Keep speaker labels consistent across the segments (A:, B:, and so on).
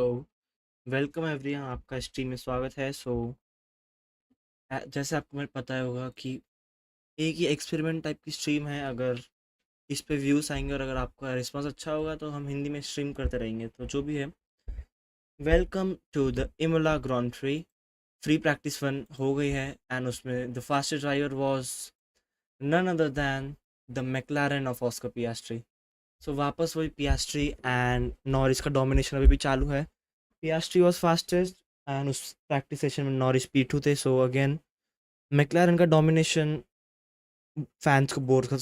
A: So welcome everyone, आपका stream में स्वागत है। जैसे आपको मेरे पता ही होगा कि एक ही एक्सपेरिमेंट टाइप की स्ट्रीम है। अगर इस पे व्यूज़ आएंगे और अगर आपका रिस्पांस अच्छा होगा तो हम हिंदी में स्ट्रीम करते रहेंगे। तो जो भी है, welcome to the Imola grand prix. Free practice one हो गई है एंड उसमें the fastest driver was none other than the McLaren of Oscar Piastri. So वापस वही पियास्ट्री एंड नॉरिस का डोमिनेशन अभी भी चालू है। पियास्ट्री वाज फास्टेस्ट एंड उस प्रैक्टिस सेशन में नॉरिस P2 थे। सो अगेन मैक्लारेन का डोमिनेशन फैंस को बोर कर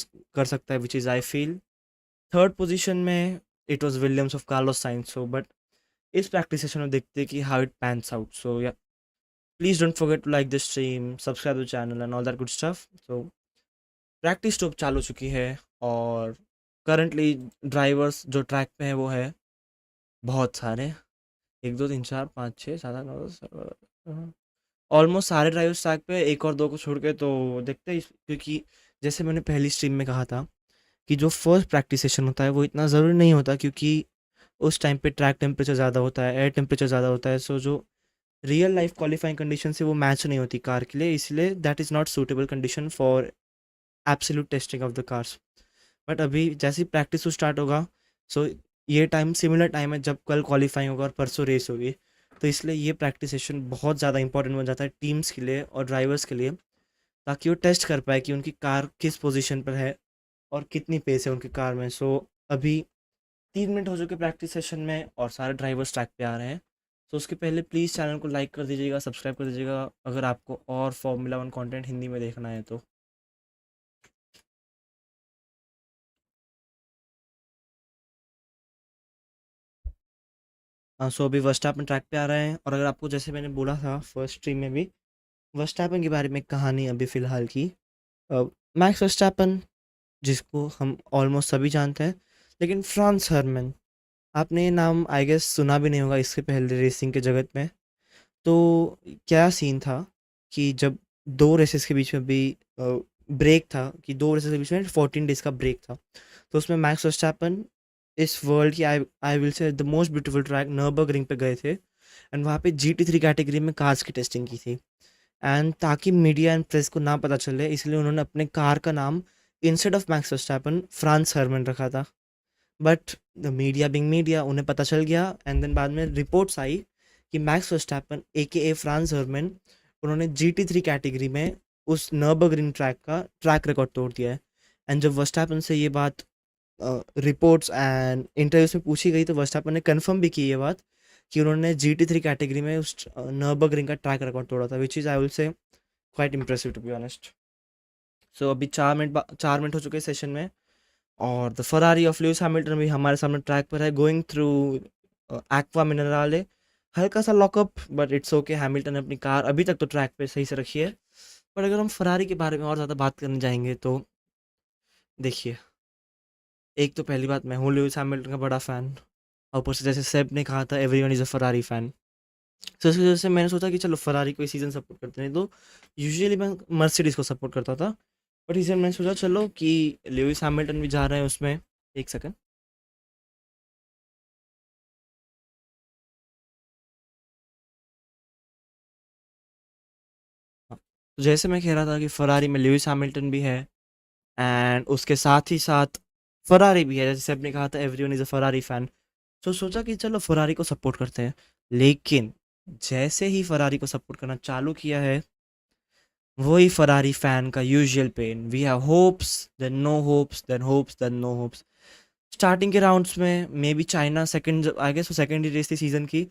A: सकता है, which is I feel. Third position में it was Williams of Carlos Sainz. So but इस प्रैक्टिस सेशन में देखते हैं कि how it pans out. So yeah please don't forget to like the stream, subscribe the channel and all that good stuff. So practice तो अब चालू चुकी है और करंटली ड्राइवर्स जो ट्रैक पे है वो है बहुत सारे, 1 2 3 4 5 6 7 8 9 10 ऑलमोस्ट सारे ड्राइवर्स ट्रैक पे, एक और दो को छोड़ के। तो देखते हैं क्योंकि जैसे मैंने पहली स्ट्रीम में कहा था कि जो फर्स्ट प्रैक्टिस सेशन होता है वो इतना ज़रूरी नहीं होता, क्योंकि उस टाइम पे ट्रैक टेम्परेचर ज़्यादा होता है, एयर टेम्परेचर ज़्यादा होता है। सो जो रियल लाइफ क्वालिफाइंग कंडीशन से वो मैच नहीं होती कार के लिए, इसलिए that is not suitable condition for absolute testing of the cars. But अभी जैसे ही प्रैक्टिस स्टार्ट होगा, सो ये टाइम सिमिलर टाइम है जब कल क्वालिफाइंग होगा और परसों रेस होगी। तो इसलिए ये प्रैक्टिस सेशन बहुत ज़्यादा इंपॉर्टेंट बन जाता है टीम्स के लिए और ड्राइवर्स के लिए, ताकि वो टेस्ट कर पाए कि उनकी कार किस पोजीशन पर है और कितनी पेस है उनकी कार में। सो अभी 3 मिनट हो चुके प्रैक्टिस सेशन में और सारे ड्राइवर्स ट्रैक पे आ रहे हैं। तो उसके पहले प्लीज़ चैनल को लाइक कर दीजिएगा, सब्सक्राइब कर दीजिएगा अगर आपको और Formula 1 कंटेंट हिंदी में देखना है तो। सो अभी वर्स्टैपन ट्रैक पे आ रहे हैं और अगर आपको, जैसे मैंने बोला था फर्स्ट स्ट्रीम में भी, वर्स्टैपन के बारे में कहानी अभी फ़िलहाल की। मैक्स वर्स्टैपन, जिसको हम ऑलमोस्ट सभी जानते हैं, लेकिन फ्रांस हर्मन, आपने ये नाम आई गेस सुना भी नहीं होगा इसके पहले रेसिंग के जगत में। तो क्या सीन था कि जब 2 रेसेस के बीच में भी ब्रेक था, कि 2 रेसेस के बीच में 14 डेज़ का ब्रेक था। तो उसमें मैक्स वर्स्टैपन इस वर्ल्ड की I I will say the most beautiful track नürburgring पे गए थे एंड वहाँ पे GT3 कैटेगरी में कार्स की टेस्टिंग की थी। एंड ताकि मीडिया एंड प्रेस को ना पता चले, इसलिए उन्होंने अपने कार का नाम instead of Max Verstappen Franz Hermann रखा था। But the media being media, उन्हें पता चल गया एंड देन बाद में रिपोर्ट्स आई कि Max Verstappen a Franz Hermann, उन्होंने GT3 कैटेगरी में उस नürburgring ट्रैक का ट्रैक रिकॉर्ड तोड़ दिया है। एंड जब वर्स्टैपन से ये बात रिपोर्ट्स एंड इंटरव्यूज में पूछी गई तो वर्स्टैपन ने कंफर्म भी की ये बात कि उन्होंने GT3 कैटेगरी में उस नürburgring का ट्रैक रिकॉर्ड तोड़ा था, which is I will say quite impressive to be honest. So अभी 4 मिनट हो चुके सेशन में और the Ferrari of Lewis Hamilton भी हमारे सामने ट्रैक पर है, गोइंग थ्रू एक्वा मिनराले। हल्का सा lockup but it's okay, Hamilton ने अपनी कार अभी तक तो ट्रैक पे सही से रखी है। पर अगर हम फरारी के बारे में और ज़्यादा बात करने जाएंगे तो देखिए, एक तो पहली बात, मैं हूँ ल्यूइस हैमिल्टन का बड़ा फ़ैन और ऊपर से जैसे सेब ने कहा था everyone is a Ferrari fan. तो इसकी वजह से मैंने सोचा कि चलो फरारी को इस सीज़न सपोर्ट करते हैं। तो यूजुअली मैं मर्सिडीज़ को सपोर्ट करता था, बट इस सीज़न मैंने सोचा चलो कि ल्यूइस हैमिल्टन भी जा रहे हैं उसमें। एक सेकंड। हाँ, तो जैसे मैं कह रहा था कि फरारी में ल्यूइस हैमिल्टन भी है एंड उसके साथ ही साथ फरारी भी है, जैसे सेब ने कहा था everyone is a Ferrari fan. तो सोचा कि चलो फरारी को सपोर्ट करते हैं। लेकिन जैसे ही फरारी को सपोर्ट करना चालू किया है, वही फरारी फैन का usual pain, we have hopes then no hopes, then hopes then no hopes. Starting के राउंड्स में maybe China second, I guess वो सेकंड ही रेस थी सीजन की,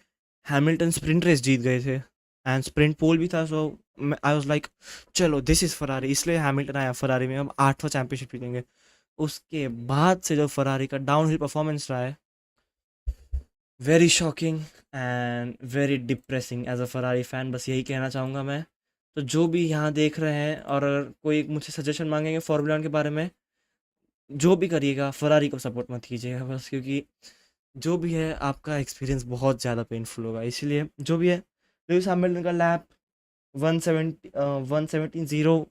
A: हैमिल्टन स्प्रिंट रेस जीत गए थे एंड स्प्रिंट पोल भी था। सो आई वाज लाइक चलो दिस इज़ फरारी, इसलिए हैमिल्टन आया फरारी में, हम 8वां चैंपियनशिप जीतेंगे। उसके बाद से जो फरारी का डाउन हिल परफॉर्मेंस रहा है, very shocking and very depressing as a Ferrari fan, बस यही कहना चाहूँगा मैं। तो जो भी यहाँ देख रहे हैं और अगर कोई मुझसे सजेशन मांगेंगे Formula 1 के बारे में, जो भी करिएगा फरारी को सपोर्ट मत कीजिएगा बस, क्योंकि जो भी है आपका एक्सपीरियंस बहुत ज़्यादा पेनफुल होगा। इसीलिए जो भी है, लुइस हैमिल्टन का लैप 117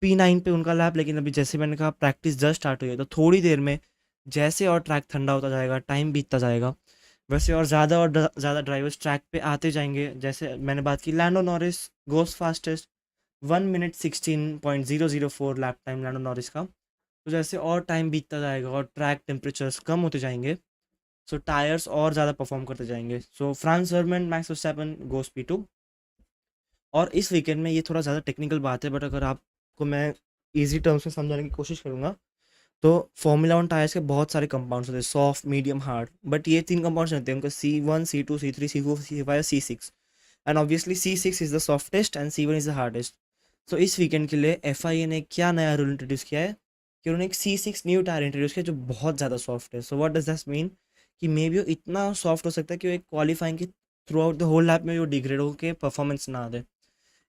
A: P9 पे उनका लैप। लेकिन अभी जैसे मैंने कहा प्रैक्टिस जस्ट स्टार्ट हुई है, तो थोड़ी देर में जैसे और ट्रैक ठंडा होता जाएगा, टाइम बीतता जाएगा, वैसे और ज़्यादा ड्राइवर्स ट्रैक पे आते जाएंगे, जैसे मैंने बात की Lando Norris goes fastest 1 minute 16.004 lap time Lando Norris का। तो जैसे और टाइम बीतता जाएगा और ट्रैक टेम्परेचर्स कम होते जाएंगे, सो टायर्स और ज़्यादा परफॉर्म करते जाएंगे। So France German Max Verstappen goes P2। और इस वीकेंड में ये थोड़ा ज़्यादा टेक्निकल बात है, बट अगर आपको मैं ईजी टर्म्स में समझाने की कोशिश करूँगा, तो फॉर्मूला वन टायर्स के बहुत सारे कंपाउंड्स होते हैं, सॉफ्ट मीडियम हार्ड, बट ये 3 कंपाउंड्स रहते हैं उनका C1 C2 C3 C4 C5 C6। And obviously C6 is the softest and C1 is the hardest. तो इस वीकेंड के लिए FIA ने क्या नया रूल इंट्रोड्यूस किया है कि उन्होंने एक C6 न्यू टायर इंट्रोड्यूस किया जो बहुत ज़्यादा सॉफ्ट है। So what does that mean कि मे बी वो इतना सॉफ्ट हो सकता है कि वो एक क्वालिफाइंग के throughout the whole lap में वो डिग्रेड होकर परफॉर्मेंस ना दे।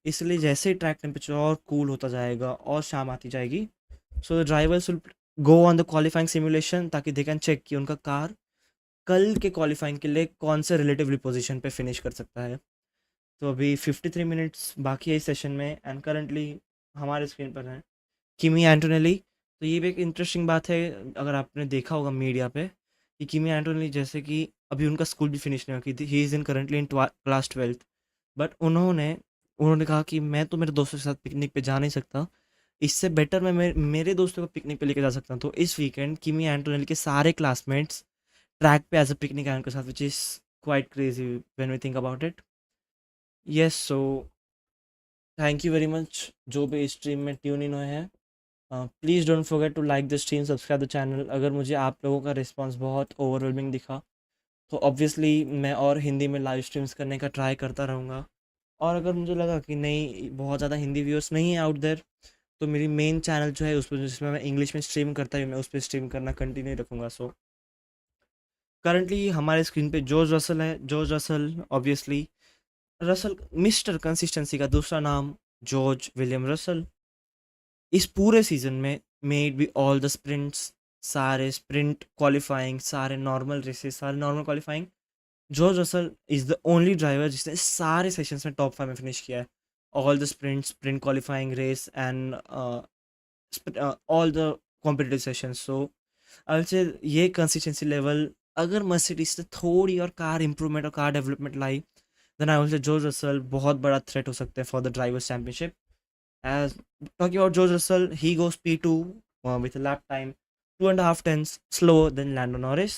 A: इसलिए जैसे ही ट्रैक टेम्परेचर और कूल होता जाएगा और शाम आती जाएगी, so the drivers will go on the qualifying simulation ताकि दे कैन चेक कि उनका कार कल के क्वालिफाइंग के लिए कौन से रिलेटिवली पोजीशन पे फिनिश कर सकता है। तो अभी 53 मिनट्स बाकी है इस सेशन में, एंड करंटली हमारे स्क्रीन पर है किमी एंटोनेली। तो ये भी एक इंटरेस्टिंग बात है, अगर आपने देखा होगा मीडिया पे, कि किमी एंटोनेली जैसे कि अभी उनका स्कूल भी फिनिश नहीं हुआ, he is in currently in class 12th, but उन्होंने उन्होंने कहा कि मैं तो मेरे दोस्तों के साथ पिकनिक पे जा नहीं सकता, इससे बेटर मैं मेरे दोस्तों को पिकनिक पे लेके जा सकता हूँ। तो इस वीकेंड किमी एंटोनेली के सारे क्लासमेट्स ट्रैक पे एज अ पिकनिक आए उनके साथ, which is quite crazy when we think about it. Yes, so thank you very much जो भी इस स्ट्रीम में ट्यून इन हुए हैं। Please don't forget to like the stream, subscribe the channel. अगर मुझे आप लोगों का रिस्पांस बहुत ओवरवेलमिंग दिखा, तो ऑब्वियसली मैं और हिंदी में लाइव स्ट्रीम्स करने का ट्राई करता रहूँगा। और अगर मुझे लगा कि नहीं, बहुत ज़्यादा हिंदी व्यूअर्स नहीं है आउट देयर, तो मेरी मेन चैनल जो है उस पर, जिसमें मैं इंग्लिश में स्ट्रीम करता हूँ, मैं उस पर स्ट्रीम करना कंटिन्यू रखूँगा। सो करंटली हमारे स्क्रीन पे जॉर्ज रसल है। George Russell obviously, Russell mister consistency का दूसरा नाम जॉर्ज विलियम रसल। इस पूरे सीजन में made be all the sprints, सारे स्प्रिंट क्वालिफाइंग, सारे नॉर्मल रेसेस, सारे normal qualifying, George Russell is the only driver जिसने सारे सेशंस में टॉप 5 में फिनिश किया है। All the sprint, sprint qualifying race and all the competitive sessions. So I will say ये कंसिस्टेंसी लेवल, अगर मर्सिडीज से थोड़ी और कार इंप्रूवमेंट और कार डेवलपमेंट लाई, then I will say George Russell बहुत बड़ा थ्रेट हो सकते हैं for the drivers championship. As talking about George Russell, he goes P2 with a lap time 2.5 tenths slower than Lando Norris.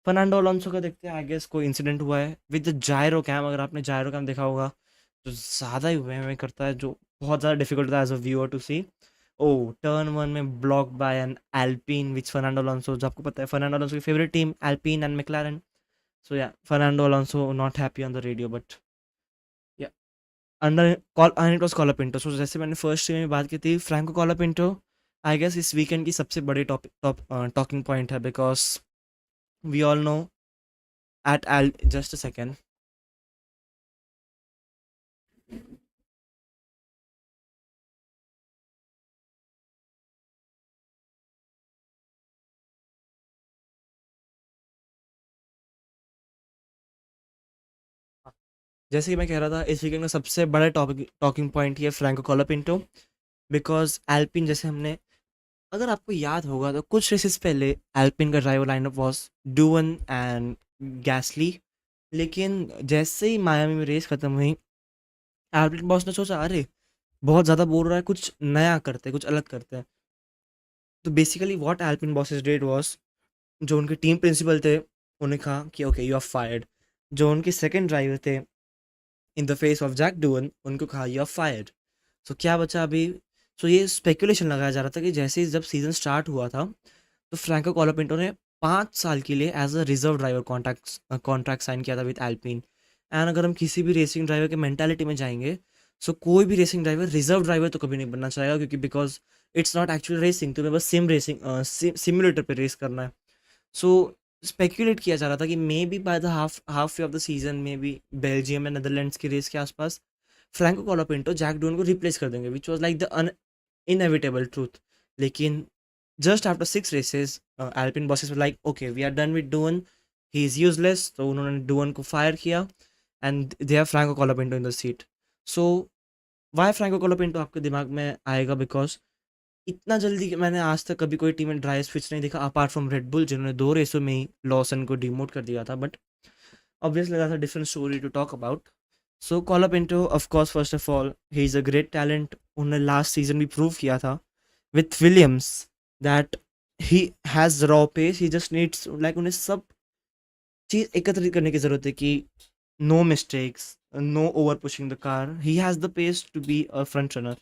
A: Fernando Alonso का देखते हैं, आई guess कोई incident हुआ है विद द जायरो कैम। अगर आपने जायरो कैम देखा होगा तो ज़्यादा ही हुए में करता है, जो बहुत ज़्यादा डिफिकल्ट था as a viewer to see. Oh, turn one में block by an Alpine which Fernando Alonso, जो आपको पता है फर्नांडो अलोंसो की favourite team Alpine and McLaren. So yeah, Fernando Alonso not happy on the radio, but under call and it was Colapinto. So जैसे मैंने first में बात की थी, फ्रैंको कॉलापिंटो आई गेस इस वीकेंड की सबसे बड़ी टॉकिंग पॉइंट है, because we all know at all just a second. जैसे कि मैं कह रहा था, इस वीकेंड का सबसे बड़ा टॉकिंग पॉइंट ये फ्रैंको कॉलापिंटो, बिकॉज एल्पिन, जैसे हमने, अगर आपको याद होगा तो कुछ रेसेस पहले एल्पिन का ड्राइवर लाइनअप वॉज डूवन एंड गैसली, लेकिन जैसे ही मायामी में रेस खत्म हुई, एल्पिन बॉस ने सोचा अरे बहुत ज़्यादा बोल रहा है, कुछ नया करते हैं, कुछ अलग करते हैं। तो basically what Alpine bosses did was, जो उनके टीम प्रिंसिपल थे उन्हें कहा कि ओके यू आर फायर्ड। जो उनके सेकंड ड्राइवर थे in the face of Jack Doohan, उनको कहा यू आर फायर्ड। सो क्या बचा अभी? सो ये स्पेकुलेशन लगाया जा रहा था कि जैसे ही जब सीज़न स्टार्ट हुआ था, तो फ्रैंको कॉलोपिंटो ने 5 साल के लिए as a reserve driver contract sign किया था विद एल्पिन। एंड अगर हम किसी भी रेसिंग ड्राइवर के मेंटालिटी में जाएंगे, सो कोई भी रेसिंग ड्राइवर रिजर्व ड्राइवर तो कभी नहीं बनना चाहेगा, क्योंकि because it's not actually racing, तुम्हें बस सिम रेसिंग सिमुलेटर पे रेस करना है। सो स्पेक्यूलेट किया जा रहा था कि may be by the half of the season, may be Belgium या नेदरलैंड्स की रेस के आसपास फ्रैंको कॉलोपिंटो जैक डून को रिप्लेस कर देंगे, which was like the inevitable truth. लेकिन just after 6 races Alpine bosses were like okay we are done with Doohan, he is useless. तो उन्होंने डून को फायर किया and they have Franco Colapinto in the seat. So why Franco Colapinto आपके दिमाग में आएगा, because इतना जल्दी मैंने आज तक कभी कोई टीम में ड्राई स्विच नहीं देखा अपार्ट फ्रॉम रेड बुल, जिन्होंने 2 रेसों में ही लॉसन को डिमोट कर दिया था। But obviously that's a different story to talk about. So Colapinto, of course, first of all, he's a great talent. उन्होंने last season भी prove किया था with Williams that he has raw pace. He just needs like उन्हें सब चीज़ एकत्रित करने की ज़रूरत है कि no mistakes, no over pushing the car. He has the pace to be a front runner.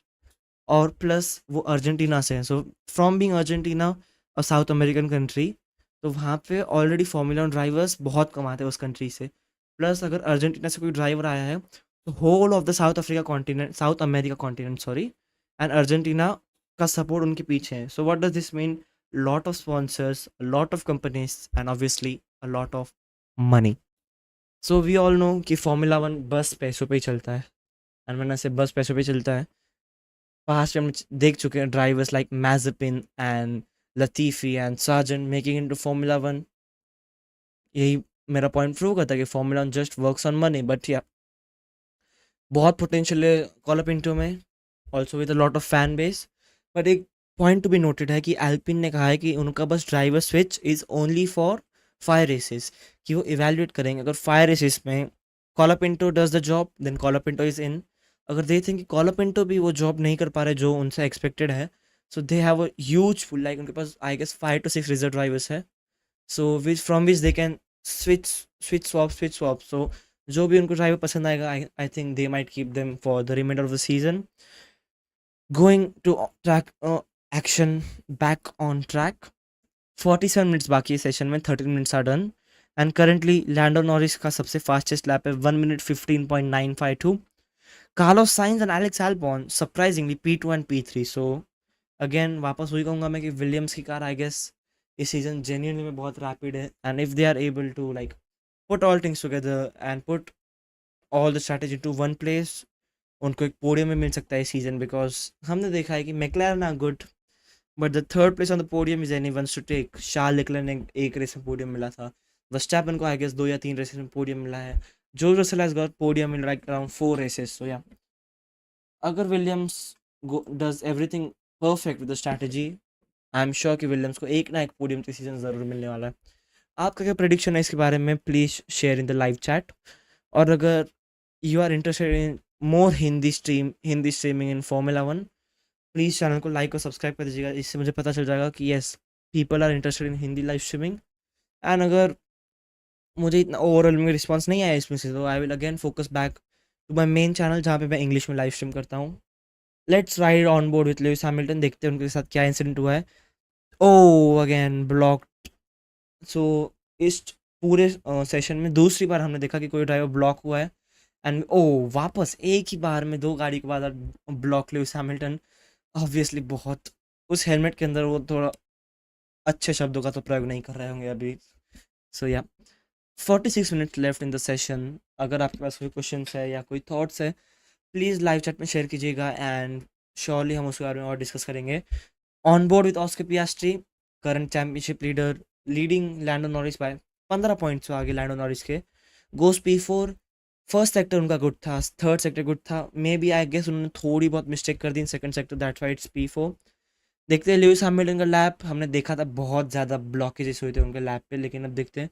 A: और प्लस वो अर्जेंटीना से हैं, सो फ्रॉम बीइंग अर्जेंटीना और साउथ अमेरिकन कंट्री, तो वहाँ पे ऑलरेडी फार्मूला वन ड्राइवर्स बहुत कमाते हैं उस कंट्री से। प्लस अगर अर्जेंटीना से कोई ड्राइवर आया है तो whole of the South Africa continent, South America continent sorry, and Argentina का सपोर्ट उनके पीछे है। So what does this mean? Lot of sponsors, lot of companies and obviously a lot of money. So we all know कि Formula One बस पैसों पे ही चलता है, एंड मैंने से बस पैसों पे चलता है। पास्ट में हम देख चुके हैं drivers like Mazepin and Latifi and Sargeant making into Formula One. यही मेरा पॉइंट प्रूव करता है कि Formula One just works on money, but yeah बहुत पोटेंशियल है कॉलपिंटो में, also with a lot of fan base. But एक point to be noted है कि एल्पिन ने कहा है कि उनका बस driver switch is only for 5 races, कि वो इवेल्युएट करेंगे अगर 5 रेसेस में Colapinto does the job then Colapinto is in. अगर दे थिंक कि कॉलपिंटो भी वो जॉब नहीं कर पा रहे जो उनसे एक्सपेक्टेड है, so they have a huge full, like उनके पास I guess 5 to 6 reserve drivers है, so which from which they can switch switch swap. So जो भी उनको ड्राइवर पसंद आएगा, I think they might keep them for the reminder of the season. Going to track action, back on track, 47 minutes बाकी है session में, 13 minutes are done, and currently Lando Norris का सबसे फास्टेस्ट लैप है 1 minute 15.952। Carlos Sainz and Alex Albon surprisingly P2 and P3। So again वापस वही कहूँगा मैं कि विलियम्स की कार आई गेस इस सीजन जेन्युइनली में बहुत रैपिड है, and if they are able to like put all things together and put all the strategy to one place, उनको एक पोडियम में मिल सकता है इस सीजन। बिकॉज हमने देखा है कि McLaren are good, but the third place on the podium is anyone's to take. Charles Leclerc ने एक रेस में पोडियम मिला था, वर्स्टैपेन को आई गेस 2 या 3 रेसेस में पोडियम मिला है, जो Russell has got podium in like around 4 races. So या अगर Williams does everything perfect with the strategy, I am sure कि विलियम्स को एक ना एक पोडियम तो सीजन ज़रूर मिलने वाला है। आपका क्या प्रेडिक्शन है इसके बारे में? Please share in the live chat. और अगर you are interested in more Hindi streaming in Formula One, please channel को लाइक और सब्सक्राइब कर दीजिएगा। इससे मुझे पता चल जाएगा कि yes people are interested in Hindi live streaming. And अगर मुझे इतना ओवरऑल में रिस्पॉन्स नहीं आया इसमें से, तो I will again focus back to my main channel जहाँ पे मैं इंग्लिश में लाइव स्ट्रीम करता हूँ। Let's ride on board with Lewis Hamilton, देखते हैं उनके साथ क्या इंसिडेंट हुआ है। ओ अगेन ब्लॉक। सो इस पूरे सेशन में दूसरी बार हमने देखा कि कोई ड्राइवर ब्लॉक हुआ है, एंड ओ वापस एक ही बार में 2 गाड़ी के बाद ब्लॉक लुइस हैमिल्टन। ऑब्वियसली बहुत उस हेलमेट के अंदर वो थोड़ा अच्छे शब्दों का तो प्रयोग नहीं कर रहे होंगे अभी। सो या 46 minutes left in the session. अगर आपके पास कोई क्वेश्चन है या कोई थॉट्स है, प्लीज़ लाइव चैट में शेयर कीजिएगा, एंड श्योरली हम उसके बारे में और डिस्कस करेंगे। On board with Oscar Piastri, current championship leader, leading Lando Norris by 15 points से आगे लैंडो नॉरिस के। Goes P4। फर्स्ट सेक्टर उनका गुड था, थर्ड सेक्टर गुड था, मे बी आई गेस उन्होंने थोड़ी बहुत मिस्टेक कर दी in second sector, that's why it's P4। देखते हैं लुइस हैमिल्टन का लैप, हमने देखा था बहुत ज़्यादा ब्लॉकेजेस हुए थे उनके लैप पे, लेकिन अब देखते हैं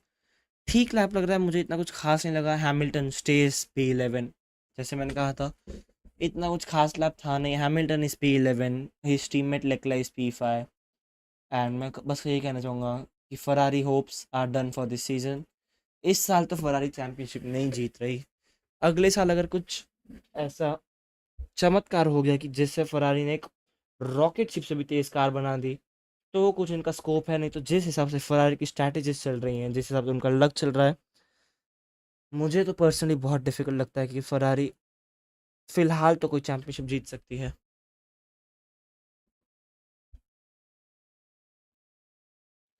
A: ठीक लैप लग रहा है, मुझे इतना कुछ खास नहीं लगा। हैमिल्टन स्टेज P11, जैसे मैंने कहा था इतना कुछ खास लैप था नहीं। Hamilton is P11, his teammate Leclerc is P5, and मैं बस यही कहना चाहूँगा कि Ferrari hopes are done for this season. इस साल तो फरारी चैम्पियनशिप नहीं जीत रही, अगले साल अगर कुछ ऐसा चमत्कार हो गया कि जिससे फरारी ने एक रॉकेट शिप से भी तेज़ कार बना दी, तो कुछ इनका स्कोप है। नहीं तो जिस हिसाब से फरारी की स्ट्रैटेजीज चल रही हैं, जिस हिसाब से उनका लक चल रहा है, मुझे तो पर्सनली बहुत डिफिकल्ट लगता है कि फरारी फिलहाल तो कोई चैम्पियनशिप जीत सकती है।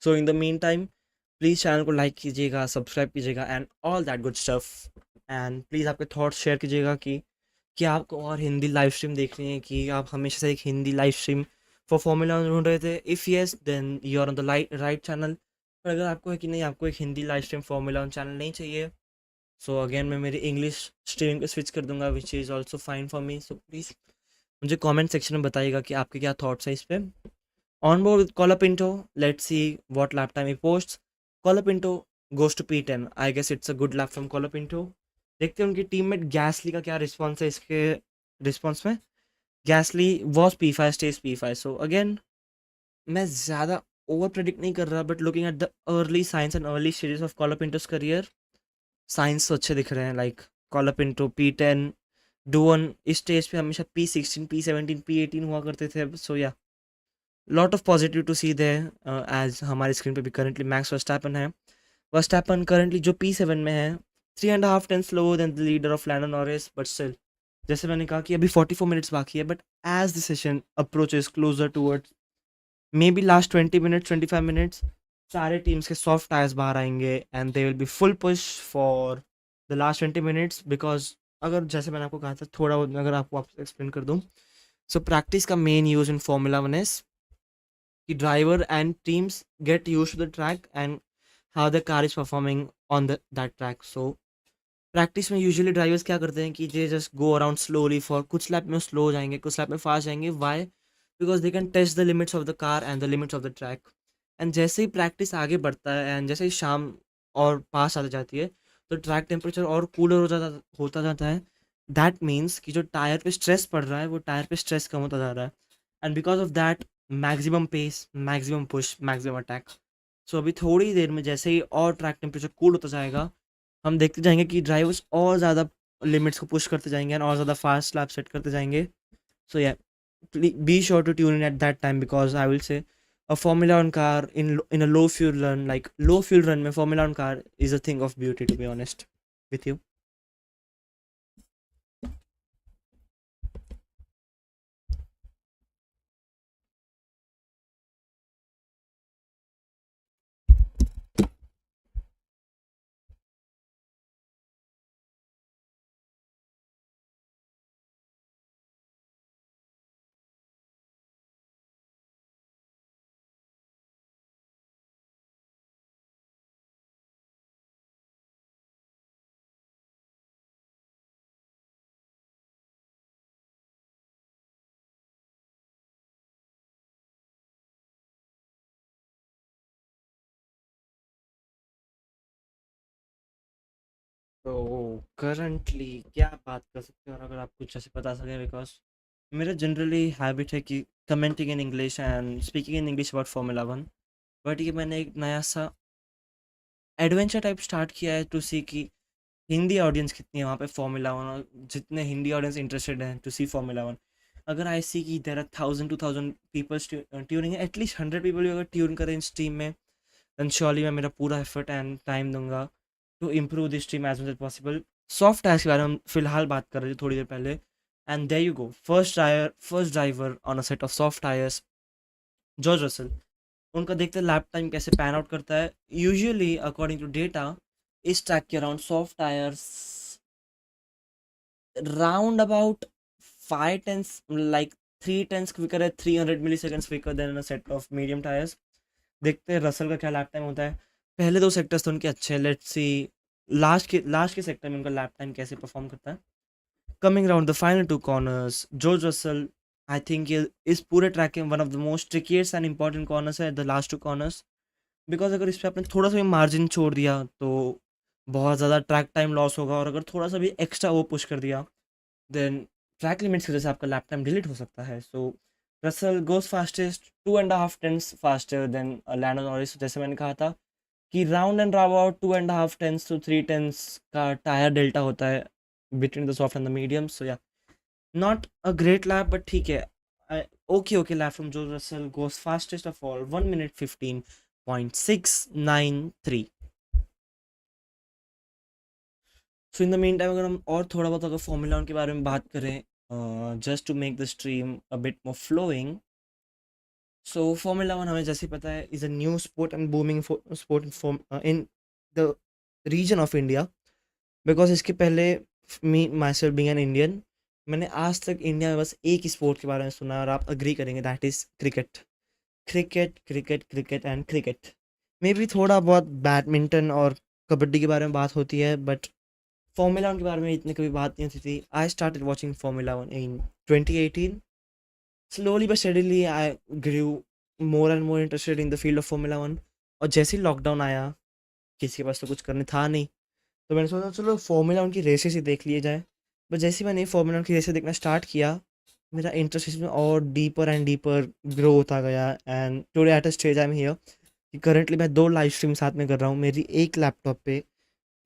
A: So in the meantime please channel को लाइक कीजिएगा, सब्सक्राइब कीजिएगा and all that good stuff. And please आपके थॉट्स शेयर कीजिएगा कि क्या आपको और हिंदी लाइव स्ट्रीम देखनी है, कि आप हमेशा से एक Hindi live stream for Formula One ढूंढ रहे थे। If yes then you are on the right channel. पर अगर आपको है कि नहीं, आपको एक Hindi live stream Formula One channel नहीं चाहिए, सो अगेन मैं मेरी इंग्लिश स्ट्रीमिंग पे स्विच कर दूंगा, which is also fine for me. So please मुझे कमेंट सेक्शन में बताइएगा कि आपके क्या थॉट्स हैं इस पे। On board with Colapinto, let's see what lap time he posts. Colapinto goes to P10. I guess it's a good lap from Colapinto. देखते हैं उनकी टीममेट गैसली का क्या रिस्पॉन्स है इसके रिस्पॉन्स में. Gasly was P5 stage P5. So again मैं ज़्यादा ओवर प्रेडिक्ट नहीं कर रहा, but looking at the early signs and early stages of Colapinto's career, signs तो अच्छे दिख रहे हैं. लाइक Colapinto P10, डुअन इस स्टेज पे हमेशा P16 P17 P18 हुआ करते थे. So yeah lot of positive to see there. As हमारे स्क्रीन पे भी करंटली मैक्स वर्स्टैपन है. वर्स्टैपन करंटली जो P7 में है, 3.5 slower than the leader of Lando Norris, but still जैसे मैंने कहा कि अभी 44 मिनट्स बाकी है, but as the session approaches closer towards maybe last 20 minutes 25 minutes, सारे टीम्स के सॉफ्ट टायर्स बाहर आएंगे and they will be full push for the last 20 minutes. Because अगर जैसे मैंने आपको कहा था, थोड़ा अगर आपको वापस एक्सप्लेन कर दूँ, सो प्रैक्टिस का main use in Formula One is कि driver and teams get used to the track and how the car is performing on the that track. So practice में यूजुअली ड्राइवर्स क्या करते हैं कि they just go around slowly, for कुछ lap में slow हो जाएंगे, कुछ लैप में फास्ट जाएंगे. Why? Because they can test the limits of the car and the limits of the track. And जैसे ही प्रैक्टिस आगे बढ़ता है एंड जैसे ही शाम और पास आती जाती है, तो ट्रैक टेम्परेचर और कूलर होता जाता है. दैट मीन्स कि जो टायर पे स्ट्रेस पड़ रहा है, वो टायर पे स्ट्रेस कम होता जा रहा है. And because of that maximum pace, maximum push, maximum attack. So अभी थोड़ी देर में जैसे ही और ट्रैक टेम्परेचर कूल होता जाएगा, हम देखते जाएंगे कि ड्राइवर्स और ज़्यादा लिमिट्स को पुश करते जाएंगे और ज़्यादा फास्ट लैप सेट करते जाएंगे. So yeah be sure to tune in at that time, because I will say a Formula One car in a low fuel run, like low fuel run में Formula One car is a thing of beauty, to be honest with you. तो currently क्या बात कर सकते हैं, और अगर आप कुछ ऐसे बता सकें, बिकॉज मेरा जनरली हैबिट है कि commenting in English and speaking in English about Formula One. But ये मैंने एक नया सा एडवेंचर टाइप स्टार्ट किया है टू सी कि हिंदी ऑडियंस कितनी है वहाँ पे Formula One, और जितने हिंदी ऑडियंस इंटरेस्टेड हैं टू सी Formula One. अगर आई सी कि there are 1000 to 2000 peoples tuning है, एटलीस्ट 100 पीपल भी अगर ट्यून करें इन स्ट्रीम में, देन श्योरली मैं मेरा पूरा एफर्ट एंड टाइम दूंगा to improve this stream as much as possible. Soft tyres के बारे में हम फिलहाल बात कर रहे थे थोड़ी देर पहले, and there you go, first driver on a set of soft tyres, George Russell. उनका देखते हैं लैप टाइम कैसे पैन आउट करता है. यूजुअली अकॉर्डिंग टू डेटा, इस ट्रैक के around soft tyres round about 5 tenths, like 3 tenths quicker है, 300 milliseconds quicker than a set of medium tyres. देखते हैं रसल का क्या लैप टाइम होता है. पहले दो सेक्टर्स तो उनके अच्छे हैं, लेट्स सी लास्ट के सेक्टर में उनका लैप टाइम कैसे परफॉर्म करता है. Coming round the final two corners, George Russell, I think ये इस पूरे ट्रैक के one of the most trickiest and important corners है, the last two corners. Because अगर इस पर आपने थोड़ा सा भी मार्जिन छोड़ दिया तो बहुत ज़्यादा ट्रैक टाइम लॉस होगा, और अगर थोड़ा सा भी एक्स्ट्रा वो पुश कर दिया, देन ट्रैक लिमिट्स की वजह से आपका लैप टाइम डिलीट हो सकता है. So Russell goes fastest 2.5 tenths faster than Lando Norris. जैसे मैंने कहा था कि round and about 2.5 tenths to 3 tenths का टायर डेल्टा होता है between the soft and the medium. So yeah not a great lap, but ठीक है. ओके लैप फ्रॉम जो Russell goes fastest of all 1 minute 15.693. So in the meantime अगर हम और थोड़ा बहुत अगर फॉर्मूला वन के बारे में बात करें, just to make the stream a bit more flowing. So Formula One हमें जैसे पता है is a new sport and booming sport in the region of India. Because इसके पहले me myself being an Indian, मैंने आज तक India में बस एक ही स्पोर्ट के बारे में सुना, और आप अग्री करेंगे, that is cricket. Cricket cricket cricket and cricket. May be थोड़ा बहुत बैडमिंटन और कबड्डी के बारे में बात होती है, बट फॉर्मूला वन के बारे में इतनी कभी बात नहीं होती थी. I started watching Formula one in 2018. Slowly but steadily I grew more and more interested in the field of Formula One. और जैसे ही लॉकडाउन आया, किसी के पास तो कुछ करने था नहीं। तो मैंने सोचा चलो फ़ॉर्मूला 1 की रेसेस ही देख लिए जाए। बट जैसे ही मैंने फ़ॉर्मूला 1 की रेसेस देखना स्टार्ट किया, मेरा इंटरेस्ट इसमें और डीपर एंड डीपर ग्रो होता गया। And today at a stage I am here कि करंटली मैं 2 लाइव स्ट्रीम साथ में कर रहा हूँ। मेरी एक लैपटॉप पे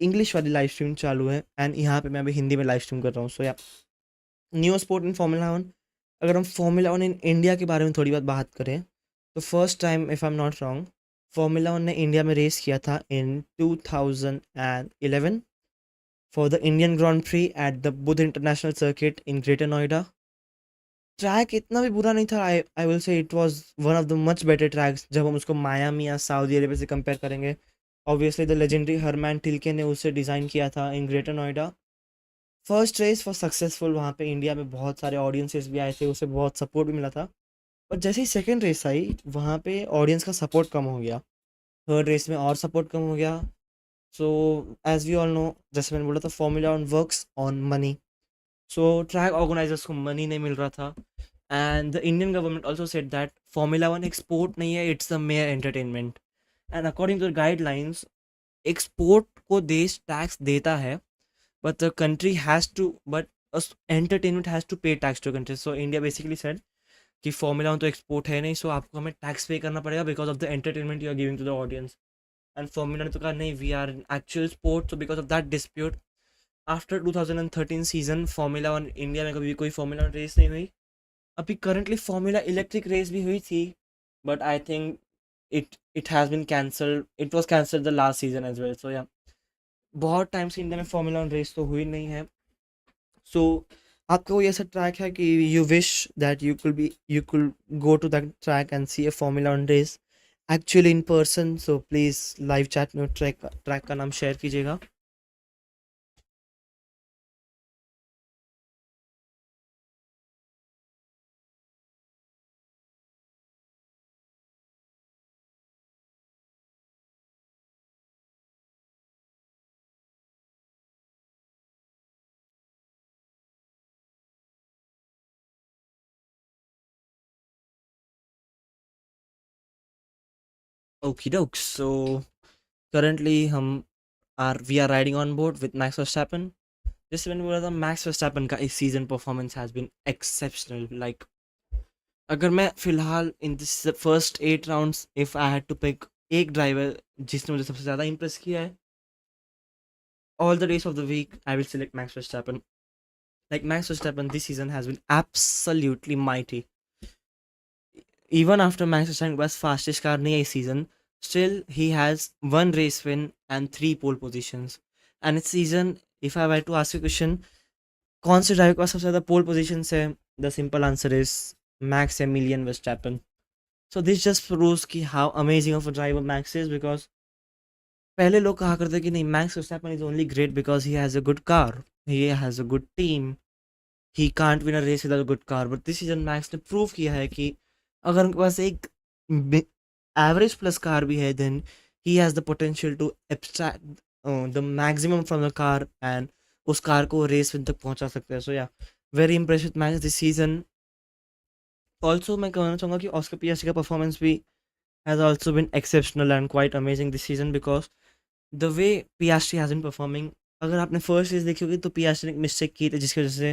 A: इंग्लिश वाली लाइव स्ट्रीम चालू है एंड यहाँ पे मैं अभी हिंदी में लाइव स्ट्रीम कर रहा हूँ। सो या न्यू स्पोर्ट इन फ़ॉर्मूला 1। अगर हम फ़ॉर्मूला 1 इन इंडिया के बारे में थोड़ी बहुत बात करें, तो first time if I am not wrong formula 1 ने इंडिया में रेस किया था इन 2011 for the Indian Grand Prix at the Buddha International Circuit in Greater Noida. Track इतना भी बुरा नहीं था। I will say it was one of the much better tracks जब हम उसको मायामी या सऊदी अरेबिया से कंपेयर करेंगे। Obviously the legendary Hermann Tilke ने उसे डिज़ाइन किया था in Greater Noida. First race for successful, वहाँ पे इंडिया में बहुत सारे ऑडियंसेस भी आए थे, उसे बहुत सपोर्ट भी मिला था। और जैसे ही सेकेंड रेस आई वहाँ पे ऑडियंस का सपोर्ट कम हो गया, थर्ड रेस में और सपोर्ट कम हो गया। So as we all know, जैसे मैंने बोला था, Formula One works on money. So track organisers को मनी नहीं मिल रहा था and the Indian government also said that Formula 1 a sport नहीं है, it's a mere entertainment. And according to the guidelines sport को देश टैक्स देता है, but the country has to but entertainment has to pay tax to country. So India basically said कि formula 1 तो export है नहीं, सो आपको हमें टैक्स पे करना पड़ेगा because of the entertainment you are giving to the audience. And Formula ने तो कहा नहीं, we are in actual sport. So because of that dispute after 2013 season Formula 1 India में कभी भी कोई फॉर्मूला 1 रेस नहीं हुई। अभी करंटली फॉर्मूला इलेक्ट्रिक रेस भी हुई थी, but I think it has been cancelled, it was cancelled the last season as well. So yeah बहुत टाइम से इंडिया में फॉर्मूला 1 रेस तो हुई नहीं है। सो आपका कोई ऐसा ट्रैक है कि you wish that you could go to that track and see a Formula 1 race actually in person? So please live chat में ट्रैक ट्रैक का नाम शेयर कीजिएगा। Okay doke. सो करंटली हम we are riding on board with Max Verstappen. जैसे मैंने बोला था, Max Verstappen का इस season performance has been exceptional. Like अगर मैं फिलहाल in this first 8 rounds if I had to pick एक ड्राइवर जिसने मुझे सबसे ज़्यादा इंप्रेस किया है all the days of the week, I will select Max Verstappen. Like Max Verstappen this season has been absolutely mighty. Even after Max Verstappen was fastest car नहीं है इस season, still he has one race win and 3 pole positions. And इस season, if I were to ask you a question, कौन से driver के पास सबसे ज़्यादा पोल पोजिशन है? The simple answer is Max Emilian Verstappen. So this just proves कि how amazing of a driver Max is. Because पहले लोग कहा करते कि नहीं, Max Verstappen is only great because he has a good car, he has a good team, he can't win a race with a good car. But this season Max ने prove किया है कि अगर उनके पास एक एवरेज प्लस कार भी है, then he has the potential to extract the maximum from the car and उस कार को रेस विन तक पहुंचा सकते हैं। So yeah very impressive match this season. Also मैं कहना चाहूँगा कि ऑस्कर पियास्ट्री का परफॉर्मेंस भी has also been exceptional and quite amazing this season because the way Piastri has been performing. अगर आपने फर्स्ट रेस देखी होगी तो पियास्ट्री ने एक मिस्टेक की थी जिसकी वजह से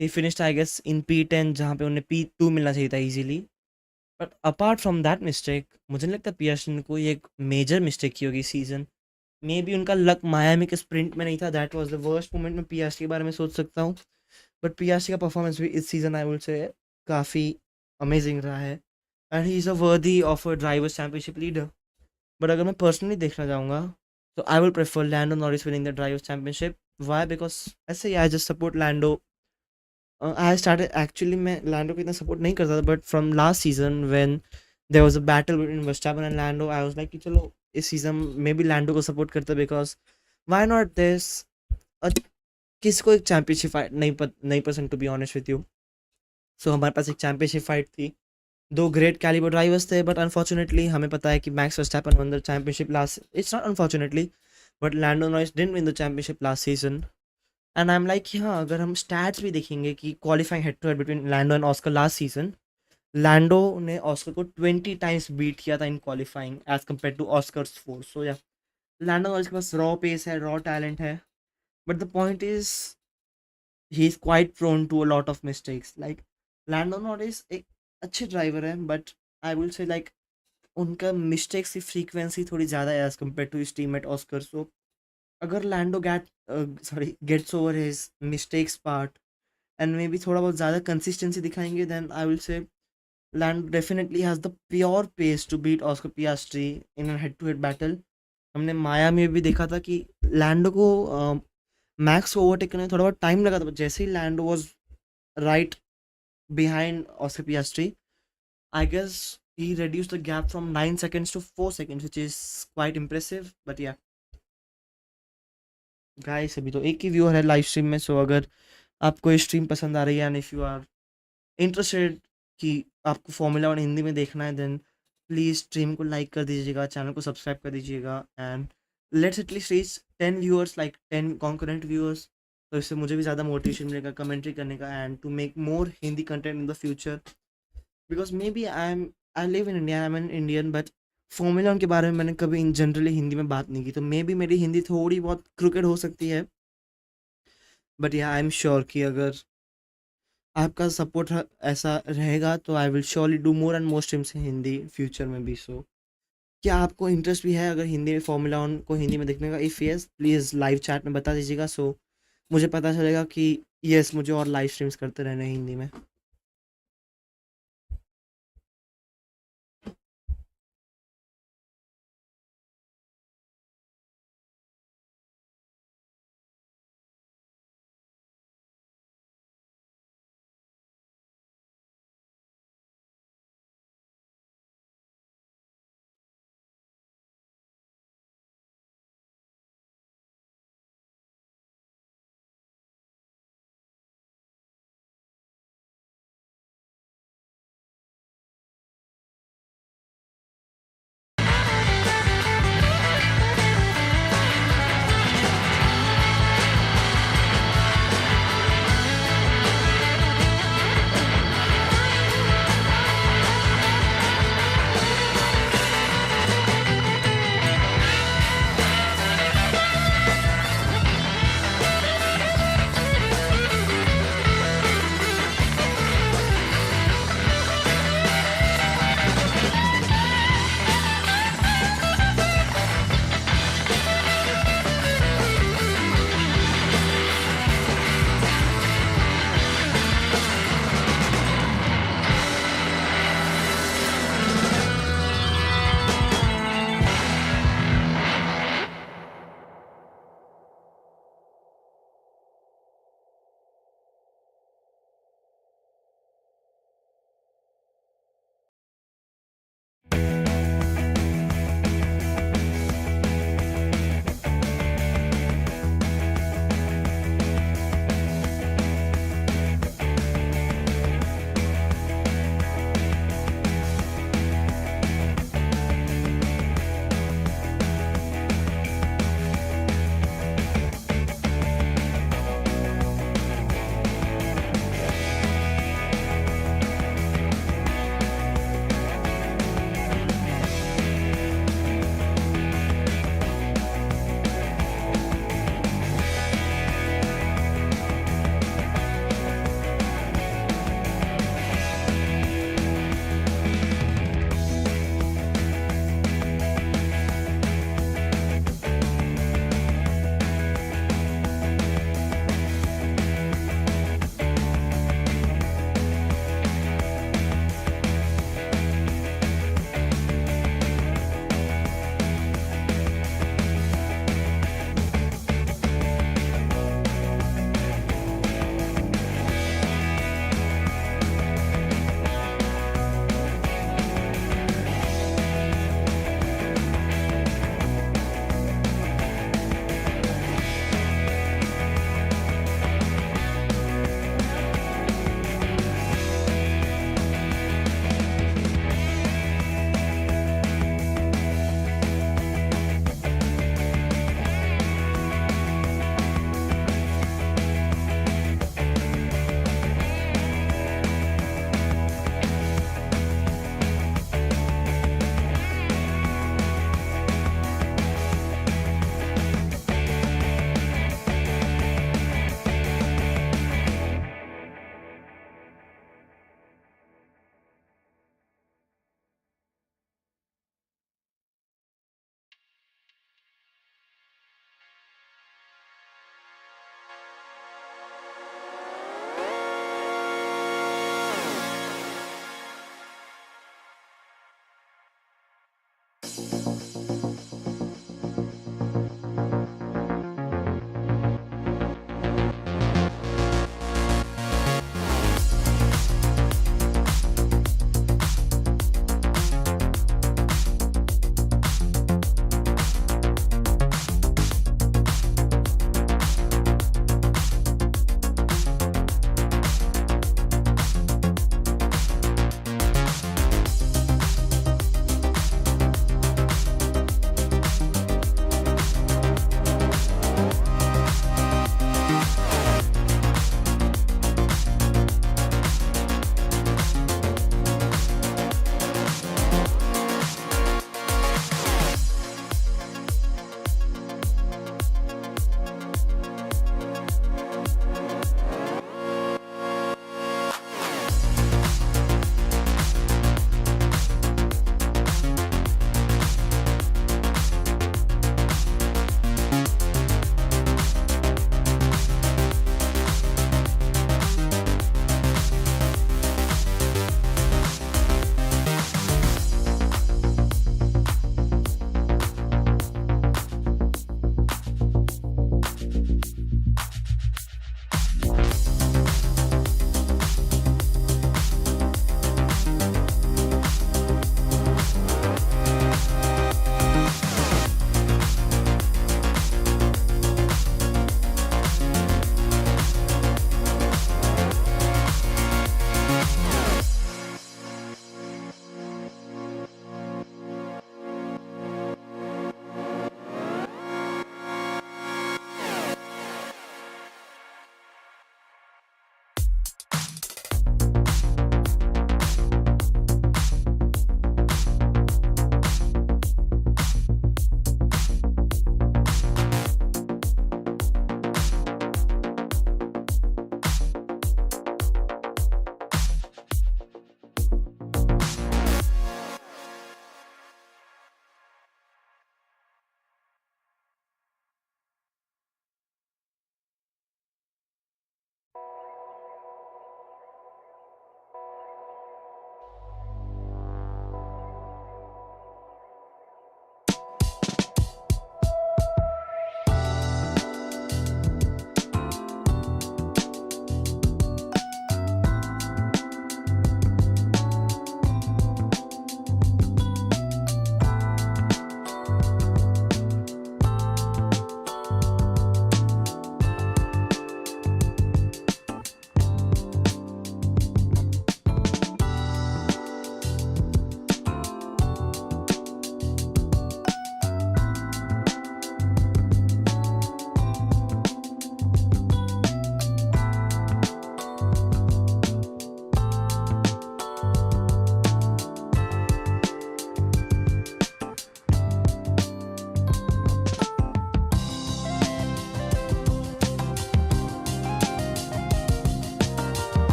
A: ही finished I guess in P10 जहाँ पे उन्हें P2 मिलना चाहिए था easily. But apart from that mistake मुझे नहीं लगता पियास्ट्री ने कोई एक मेजर मिस्टेक की होगी सीजन। मे बी उनका लक मायामी के स्प्रिंट में नहीं था, that was the worst moment में पियास्ट्री के बारे में सोच सकता हूँ। बट पियास्ट्री का परफॉर्मेंस भी इस सीजन आई विल से काफ़ी अमेजिंग रहा है and he is a worthy of a drivers championship leader. But अगर मैं पर्सनली देखना चाहूँगा तो I will prefer Lando Norris winning the drivers championship. Why? Because ऐसे ही I just support Lando. I started actually मैं लैंडो को इतना सपोर्ट नहीं करता था, but from last season when there was a battle between Verstappen and Lando, I was like कि चलो इस सीजन में भी लैंडो को सपोर्ट करते बिकॉज व्हाई नॉट दिस। किसको एक चैंपियनशिप फाइट नहीं पसंद, to be honest with you. So हमारे पास एक चैंपियनशिप फाइट थी, दो ग्रेट कैलिबर ड्राइवर्स थे। बट अनफॉर्चुनेटली हमें पता है कि Max Verstappen won the championship last, it's not unfortunately, but Lando Norris didn't win the championship last season. And I am like कि हाँ, अगर हम स्टैट्स भी देखेंगे कि qualifying head to head between Lando and Oscar last season, Lando ने Oscar को 20 times beat किया था in qualifying as compared to Oscar 4। So yeah Lando Norris के पास रॉ पेस है, रॉ टैलेंट है, but the point is he is quite prone to a lot of mistakes. Like Lando Norris एक अच्छे driver है, but I will say like उनका mistakes की frequency थोड़ी ज़्यादा है as compared to his teammate Oscar. So अगर Lando gets over his mistakes part and maybe थोड़ा बहुत ज़्यादा कंसिस्टेंसी दिखाएंगे, then I will say Lando definitely has the pure pace to beat Oscar Piastri in an head to head battle. हमने माया में भी देखा था कि लैंडो को मैक्स को ओवरटेक करने में थोड़ा बहुत टाइम लगा था, but जैसे ही Lando was right behind Oscar Piastri, I guess he reduced the gap from 9 seconds to 4 seconds, which is quite impressive. But yeah, guys, अभी तो एक ही व्यूअर है लाइव स्ट्रीम में, सो अगर आपको ये स्ट्रीम पसंद आ रही है and if you are interested कि आपको फार्मूला वन हिंदी में देखना है, देन प्लीज़ स्ट्रीम को लाइक कर दीजिएगा, चैनल को सब्सक्राइब कर दीजिएगा, and let's at least reach 10 viewers, like 10 concurrent viewers. तो इससे मुझे भी ज़्यादा मोटिवेशन मिलेगा कमेंट्री करने का and to make more Hindi content in the future. Because maybe I live in India, I am an Indian, but Formula One के बारे में मैंने कभी इन जनरली हिंदी में बात नहीं की, तो मे बी मेरी हिंदी थोड़ी बहुत क्रिकेट हो सकती है। बट या आई एम श्योर कि अगर आपका सपोर्ट ऐसा रहेगा तो I will surely do more and more streams in Hindi future में भी। सो क्या आपको इंटरेस्ट भी है अगर हिंदी फॉर्मूला वन को हिंदी में देखने का? If yes, please live chat में बता दीजिएगा, सो मुझे पता चलेगा कि यस, मुझे और लाइव स्ट्रीम्स करते रहना है हिंदी में।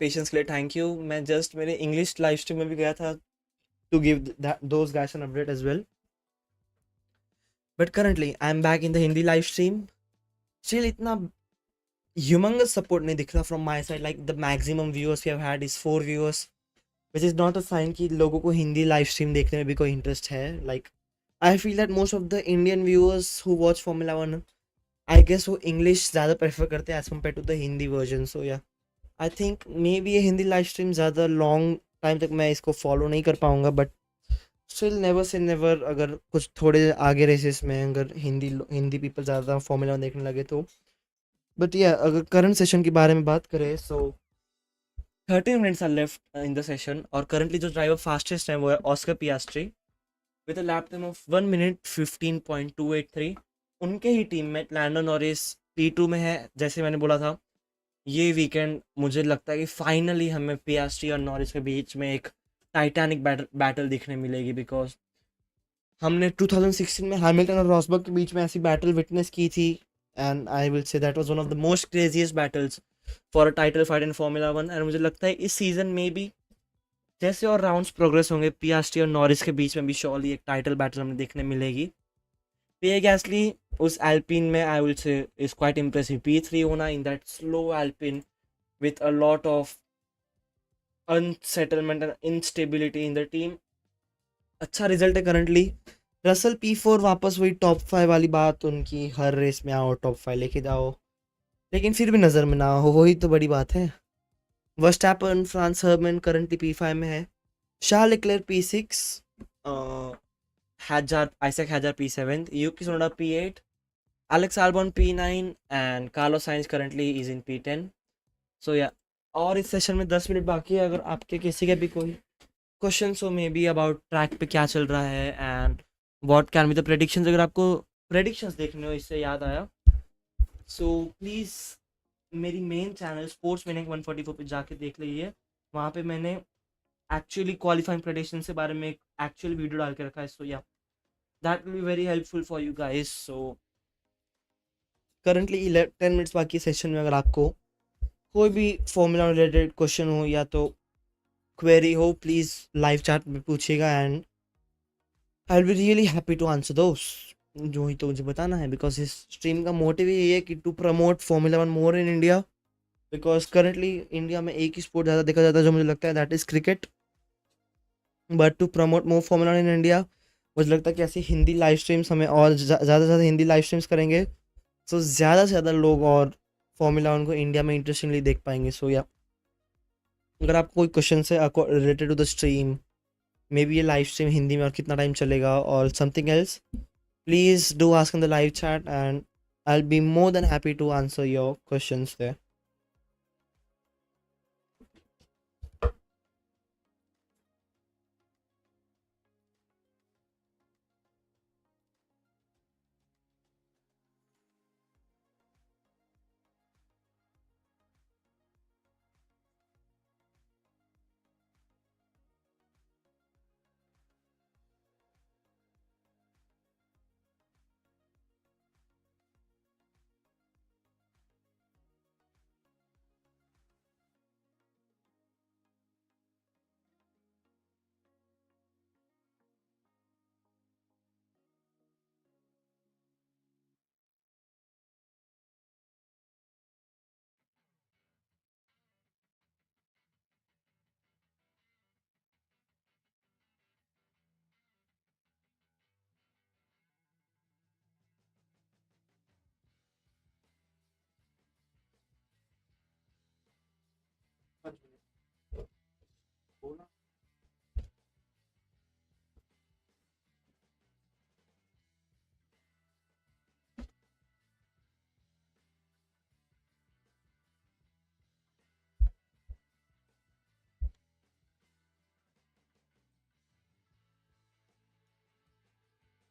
A: पेशेंस के लिए थैंक यू। मैं जस्ट मेरे इंग्लिश लाइव स्ट्रीम में भी गया था to give those guys an update as well, but currently I am back in the Hindi live stream. Still इतना ह्यूमंगस सपोर्ट नहीं दिख रहा from my side, like the maximum viewers we have had is 4 viewers, which is not a sign कि लोगों को Hindi live stream देखने में भी कोई इंटरेस्ट है। Like I feel that most of the Indian viewers who watch Formula One, I guess वो English ज़्यादा प्रेफर करते हैं as compared to the Hindi version. So yeah I think may be ये हिंदी लाइव स्ट्रीम ज़्यादा long time तक मैं इसको follow नहीं कर पाऊँगा, but still never say never, अगर कुछ थोड़े आगे रेसेस में अगर हिंदी पीपल ज़्यादा फॉर्मूला वन देखने लगे तो। बट या अगर करंट सेशन के बारे में बात करें, so 13 minutes are left in the session, और करंटली जो ड्राइवर फास्टेस्ट है वो है Oscar Piastri with a lap time of 1 minute 15.283। उनके ही टीममेट लैंडो नॉरिस P2 में है। जैसे मैंने बोला था, ये वीकेंड मुझे लगता है कि फाइनली हमें पियास्ट्री और नॉरिस के बीच में एक टाइटैनिक बैटल दिखने मिलेगी, बिकॉज हमने 2016 में हैमिल्टन और रॉसबर्ग के बीच में ऐसी बैटल विटनेस की थी, and I will say that was one of the most craziest battles for a title fight in Formula one. And मुझे लगता है इस सीजन में भी जैसे और राउंड्स प्रोग्रेस होंगे, पियास्ट्री और नॉरिस के बीच में भी श्योरली एक टाइटल बैटल हमें देखने मिलेगी। पियर गैस्ली उस एल्पिन में I will say is quite impressive. P3 होना in that slow Alpine with a lot of unsettlement and instability in the team, अच्छा रिजल्ट है करंटली। रसल P4 वापस वही टॉप 5 वाली बात उनकी, हर रेस में आओ टॉप 5 लेके जाओ, लेकिन फिर भी नज़र में ना हो, वही तो बड़ी बात है। Verstappen Franz Hermann currently P5 में है, Charles Leclerc P6, Isack Hadjar P7, Yuki Tsunoda P8, Alex Albon P9 and Carlos Sainz currently is in P10। So yeah, और इस सेशन में 10 मिनट बाकी है। अगर आपके किसी के भी कोई क्वेश्चंस हो मे बी अबाउट ट्रैक पे क्या चल रहा है and what can be the predictions, अगर आपको प्रेडिक्शंस देखने हो, इससे याद आया, सो प्लीज़ मेरी मेन चैनल स्पोर्ट्स मीनिंग 144 पे जाके देख लीजिए। वहाँ पे मैंने एक्चुअली क्वालिफाइंग प्रेडिक्शन के बारे में एक एक्चुअल वीडियो डाल के रखा है। सो या that will be very helpful for you guys. So currently 10 minutes बाकी सेशन में, अगर आपको कोई भी फॉर्मूला रिलेटेड क्वेश्चन हो या तो क्वेरी हो, प्लीज़ लाइव चैट में पूछिएगा and I will be really happy to answer those. जो ही तो मुझे बताना है, बिकॉज इस स्ट्रीम का मोटिव ही ये है कि to promote formula one more in India, because currently India में एक ही स्पोर्ट ज़्यादा देखा जाता है जो मुझे लगता है that is cricket, but to promote more formula one in India मुझे लगता है कि ऐसी हिंदी लाइव स्ट्रीम्स हमें और ज़्यादा से ज़्यादा हिंदी लाइव स्ट्रीम्स करेंगे, सो ज़्यादा से ज़्यादा लोग और फॉर्मूला वन को इंडिया में इंटरेस्टिंगली देख पाएंगे। सो या अगर आपको कोई क्वेश्चन है related to the stream, may B ये लाइव स्ट्रीम हिंदी में और कितना टाइम चलेगा और something else, please do ask in the live chat and I will be more than happy to answer your questions there.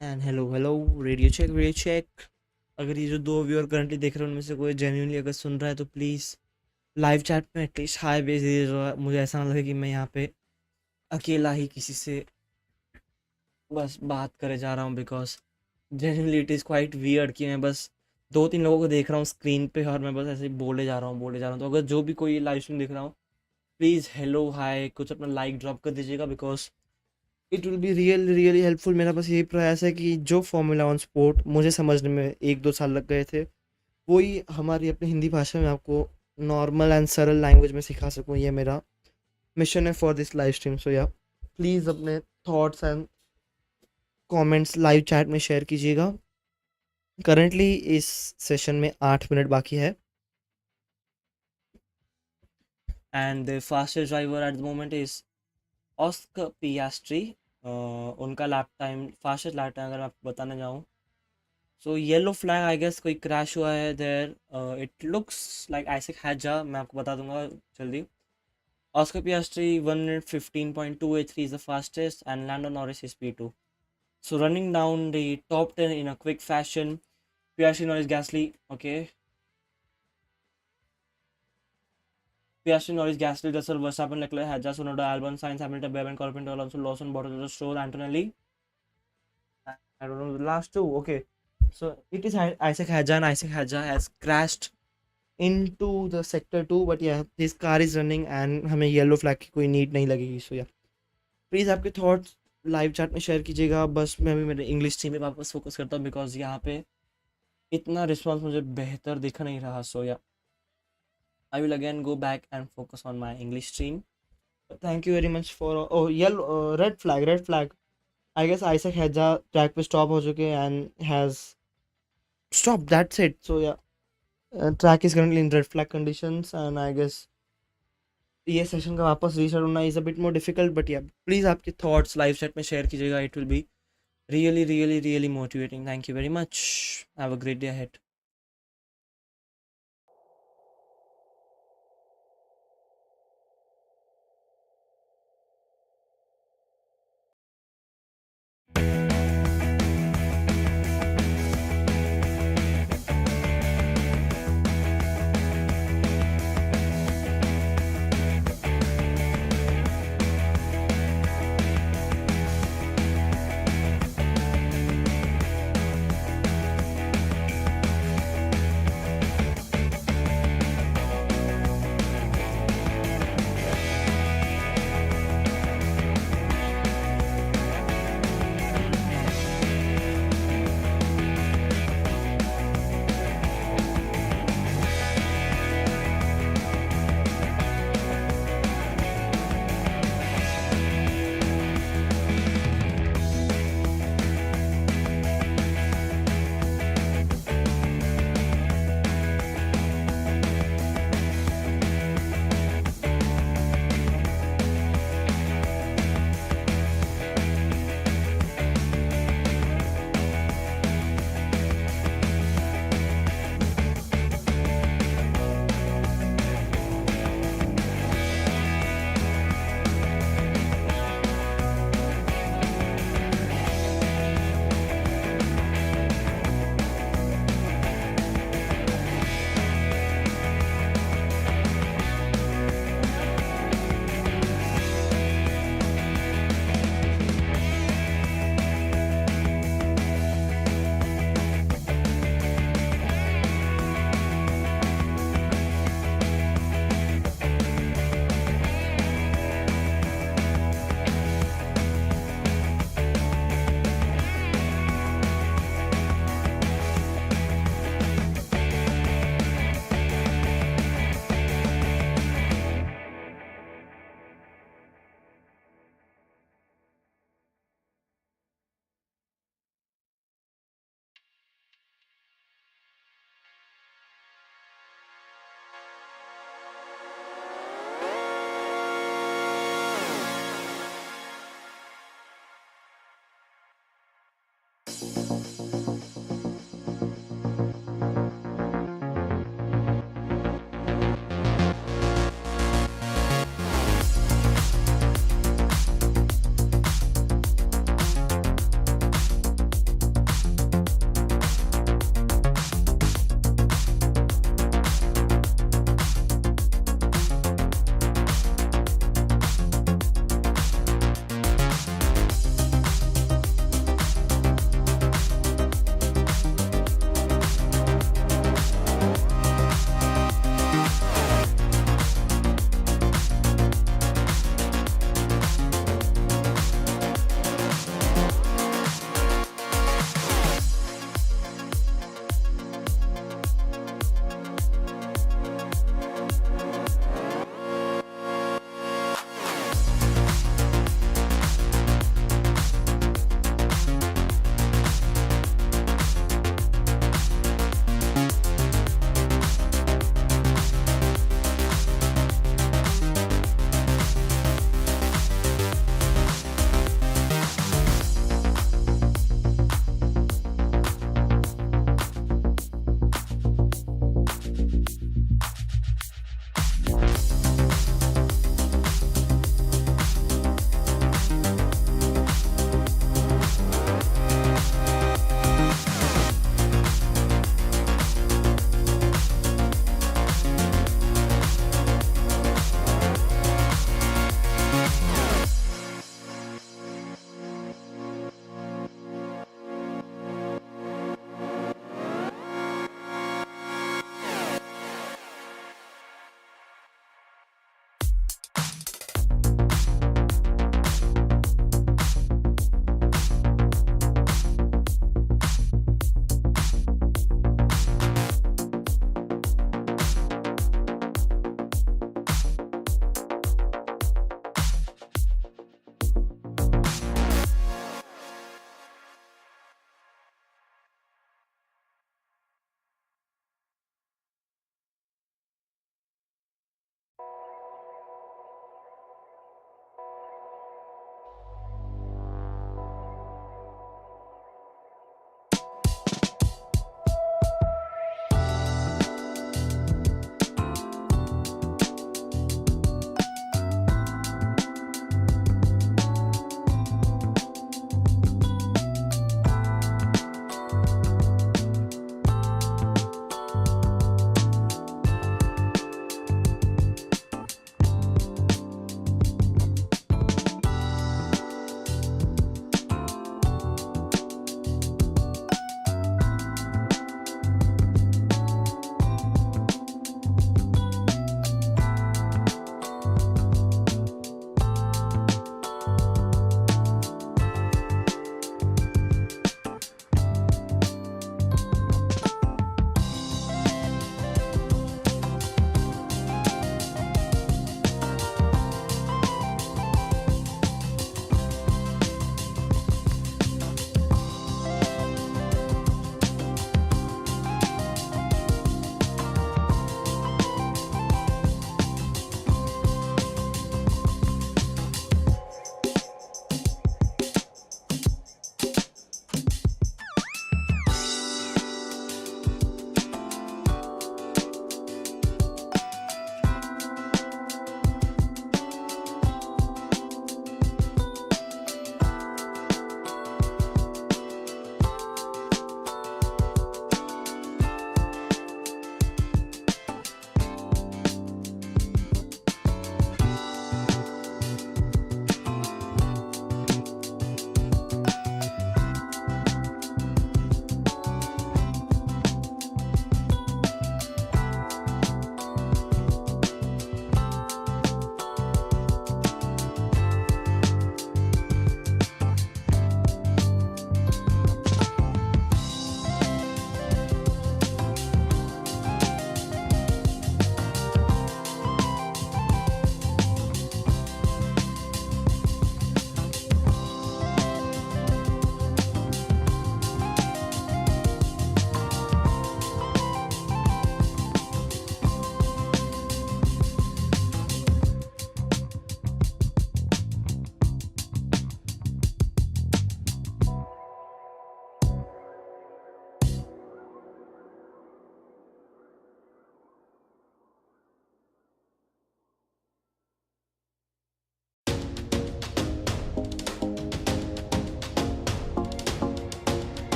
A: And hello radio check. अगर ये जो 2 viewer currently देख रहे हैं उनमें से कोई जेन्युइनली अगर सुन रहा है तो प्लीज़ लाइव चैट में एटलीस्ट हाई भेज दीजिए, मुझे ऐसा ना लगे कि मैं यहाँ पे अकेला ही किसी से बस बात करे जा रहा हूँ, because genuinely it is quite weird कि मैं बस 2-3 लोगों को देख रहा हूँ स्क्रीन पे और मैं बस ऐसे ही बोले जा रहा हूँ। तो अगर जो भी कोई लाइव स्ट्रीम देख रहा हूँ, प्लीज़ हेलो हाय कुछ अपना लाइक ड्रॉप कर दीजिएगा, because it will be really really helpful. मेरा बस यही प्रयास है कि जो फॉर्मूला वन स्पोर्ट मुझे समझने में 1-2 साल लग गए थे, वही हमारी अपनी हिंदी भाषा में आपको नॉर्मल एंड सरल लैंग्वेज में सिखा सकूँ। ये मेरा मिशन है for this live stream. So yeah please अपने thoughts and comments live chat में शेयर कीजिएगा। करंटली इस सेशन में 8 मिनट बाकी है, and the fastest driver at the moment is Oscar Piastri. उनका lap time, fastest lap time अगर मैं आपको बताने जाऊँ, so yellow flag I guess कोई क्रैश हुआ है there. It looks like Isack हैजा, मैं आपको बता दूंगा जल्दी। Oscar पियास्ट्री 1 minute 15.283 is the fastest, and Lando Norris is P2. So running down the top 10 in a quick fashion, Piastri, Norris, Gasly, okay. Piastri, Norris, Gasly, Russell, Verstappen, Leclerc, Hadja, Tsunoda, Albon, Sainz, Hamilton, Bevin, Colpin, Alonso, Lawson, Bottas, Stroll, Antonelli. I don't know the last two. Okay, so it is Isaac Hadja, and Isaac Hadja has crashed into the sector 2, but yeah, his car is running and हमें yellow flag की कोई need नहीं लगेगी। सो yeah please आपके thoughts live chat में share कीजिएगा। बस मैं भी मेरे इंग्लिश टीम पे वापस फोकस करता हूँ, बिकॉज यहाँ पे इतना रिस्पॉन्स मुझे बेहतर दिख नहीं रहा। So yeah I will again go back and focus on my English stream. Thank you very much for yellow red flag, red flag. I guess Isack हैजा ट्रैक पे स्टॉप हो चुके and has stop, that's it. So yeah track is currently in red flag conditions, and I guess ये session का वापस restart होना is a bit more difficult. But yeah please आपके thoughts live chat में share कीजिएगा। It will be really really really motivating. Thank you very much. Have a great day ahead.